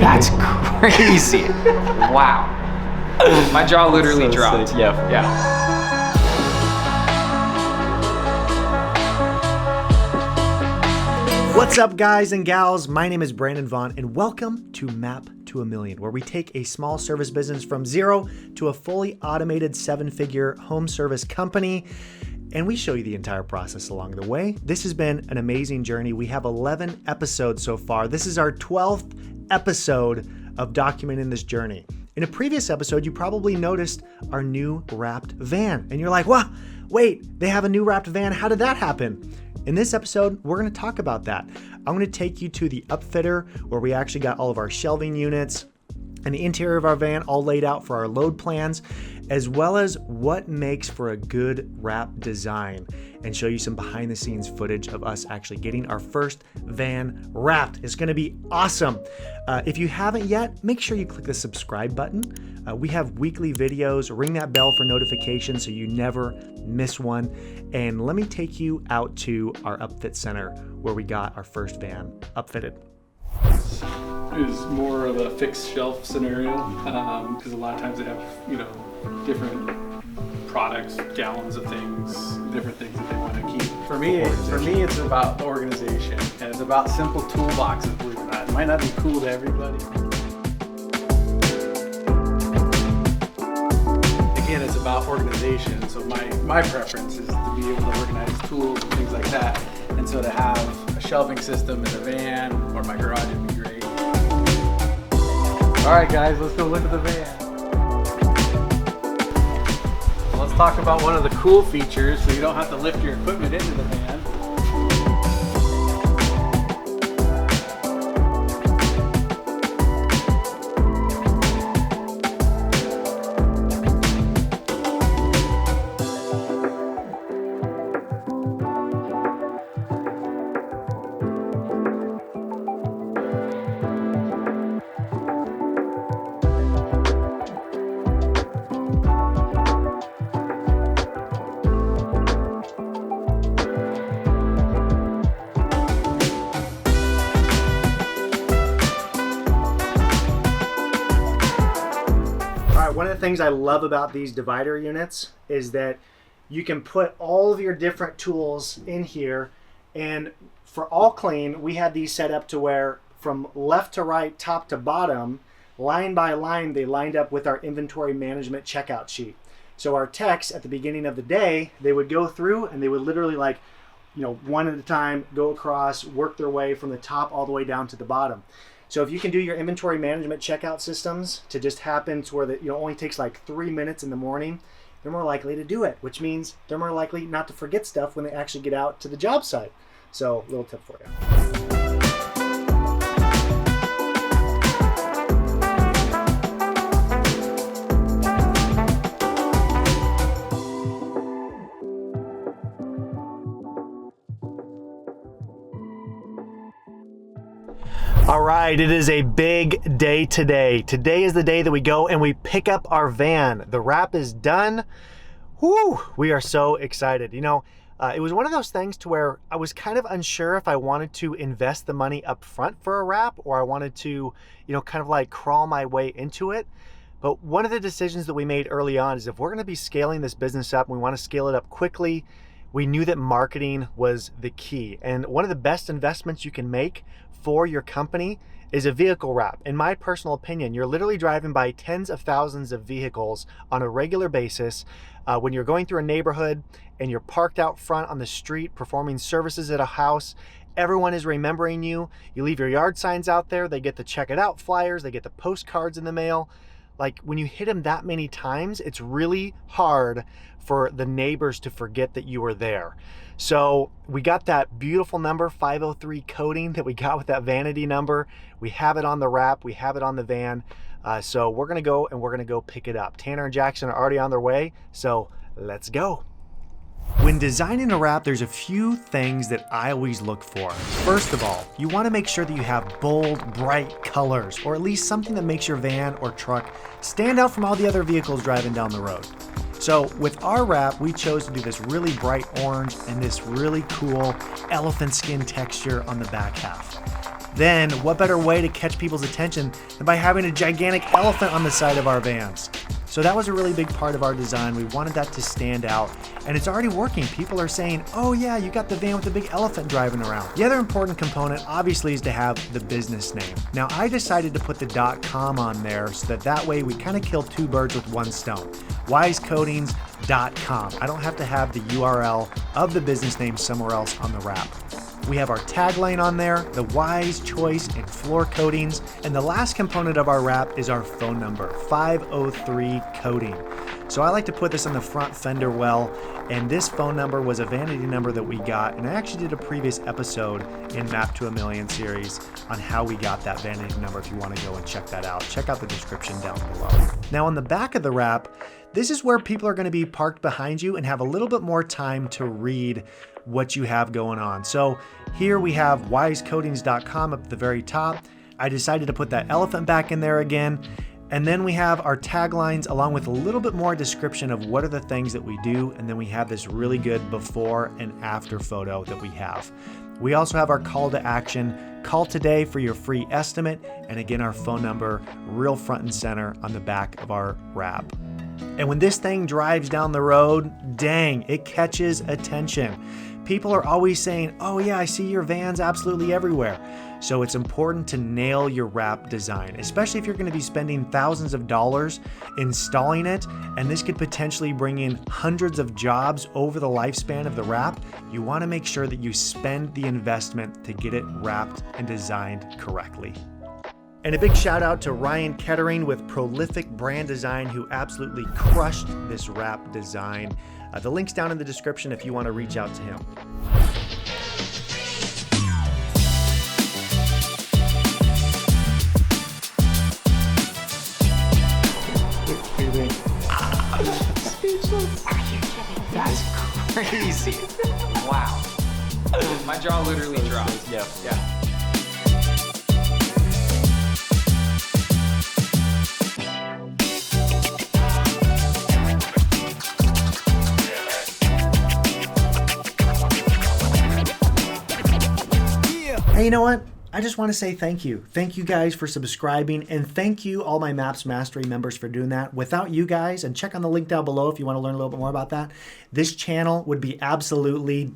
That's crazy. Wow. My jaw literally So dropped. sick. Yeah. What's up, guys and gals? My name is Brandon Vaughn, and welcome to Map to a Million, where we take a small service business from zero to a fully automated 7-figure home service company, and we show you the entire process along the way. This has been an amazing journey. We have 11 episodes so far. This is our 12th episode of documenting this journey. In a previous episode, you probably noticed our new wrapped van, and you're like, wow, wait, they have a new wrapped van. How did that happen? In this episode, we're going to talk about that. I'm going to take you to the upfitter where we actually got all of our shelving units and the interior of our van all laid out for our load plans, as well as what makes for a good wrap design, and show you some behind the scenes footage of us actually getting our first van wrapped. It's going to be awesome. If you haven't yet, make sure you click the subscribe button. We have weekly videos. Ring that bell for notifications so you never miss one. And let me take you out to our upfit center where we got our first van upfitted. Is more of a fixed shelf scenario because a lot of times they have, different products, gallons of things, different things that they want to keep. For me, it's about the organization, and it's about simple toolboxes. Believe it or not, it might not be cool to everybody. Again, it's about organization. So my preference is to be able to organize tools and things like that. And so to have a shelving system in the van or my garage would be great. All right, guys, let's go look at the van. Let's talk about one of the cool features so you don't have to lift your equipment into the van. One of the things I love about these divider units is that you can put all of your different tools in here, and for all clean, we had these set up to where from left to right, top to bottom, line by line, they lined up with our inventory management checkout sheet. So our techs at the beginning of the day, they would go through and they would literally one at a time, go across, work their way from the top all the way down to the bottom. So if you can do your inventory management checkout systems to just happen to where that only takes like 3 minutes in the morning, they're more likely to do it, which means they're more likely not to forget stuff when they actually get out to the job site. So little tip for you. All right, it is a big day today. Today is the day that we go and we pick up our van. The wrap is done. Woo, we are so excited. It was one of those things to where I was kind of unsure if I wanted to invest the money up front for a wrap or I wanted to, kind of like crawl my way into it. But one of the decisions that we made early on is if we're going to be scaling this business up and we want to scale it up quickly, we knew that marketing was the key. And one of the best investments you can make for your company is a vehicle wrap. In my personal opinion, you're literally driving by tens of thousands of vehicles on a regular basis. When you're going through a neighborhood and you're parked out front on the street performing services at a house, everyone is remembering you. You leave your yard signs out there, they get the check it out flyers, they get the postcards in the mail. Like when you hit them that many times, it's really hard for the neighbors to forget that you were there. So we got that beautiful number 503 coding that we got with that vanity number. We have it on the wrap, we have it on the van. So we're gonna go pick it up. Tanner and Jackson are already on their way, so let's go. When designing a wrap, there's a few things that I always look for. First of all, you want to make sure that you have bold, bright colors, or at least something that makes your van or truck stand out from all the other vehicles driving down the road. So with our wrap, we chose to do this really bright orange and this really cool elephant skin texture on the back half. then what better way to catch people's attention than by having a gigantic elephant on the side of our vans? So that was a really big part of our design. We wanted that to stand out, and it's already working. People are saying, oh yeah, you got the van with the big elephant driving around. The other important component obviously is to have the business name. Now I decided to put the .com on there so that way we kind of kill two birds with one stone. wisecoatings.com. I don't have to have the URL of the business name somewhere else on the wrap. We have our tagline on there, the wise choice in floor coatings, and the last component of our wrap is our phone number, 503 coating. So I like to put this on the front fender well, and this phone number was a vanity number that we got, and I actually did a previous episode in Map to a Million series on how we got that vanity number if you want to go and check that out. Check out the description down below. Now on the back of the wrap, this is where people are going to be parked behind you and have a little bit more time to read what you have going on. So here we have wisecoatings.com up at the very top. I decided to put that elephant back in there again. And then we have our taglines along with a little bit more description of what are the things that we do. And then we have this really good before and after photo that we have. We also have our call to action, call today for your free estimate. And again, our phone number real front and center on the back of our wrap. And when this thing drives down the road, dang, it catches attention. People are always saying, oh yeah, I see your vans absolutely everywhere. So it's important to nail your wrap design, especially if you're going to be spending thousands of dollars installing it, and this could potentially bring in hundreds of jobs over the lifespan of the wrap. You want to make sure that you spend the investment to get it wrapped and designed correctly. And a big shout out to Ryan Kettering with Prolific Brand Design, who absolutely crushed this wrap design. The link's down in the description if you want to reach out to him. That's crazy. Wow. My jaw literally dropped. Yeah. Hey, you know what? I just want to say thank you. Thank you guys for subscribing, and thank you all my Maps Mastery members for doing that. Without you guys, and check on the link down below if you want to learn a little bit more about that, this channel would be absolutely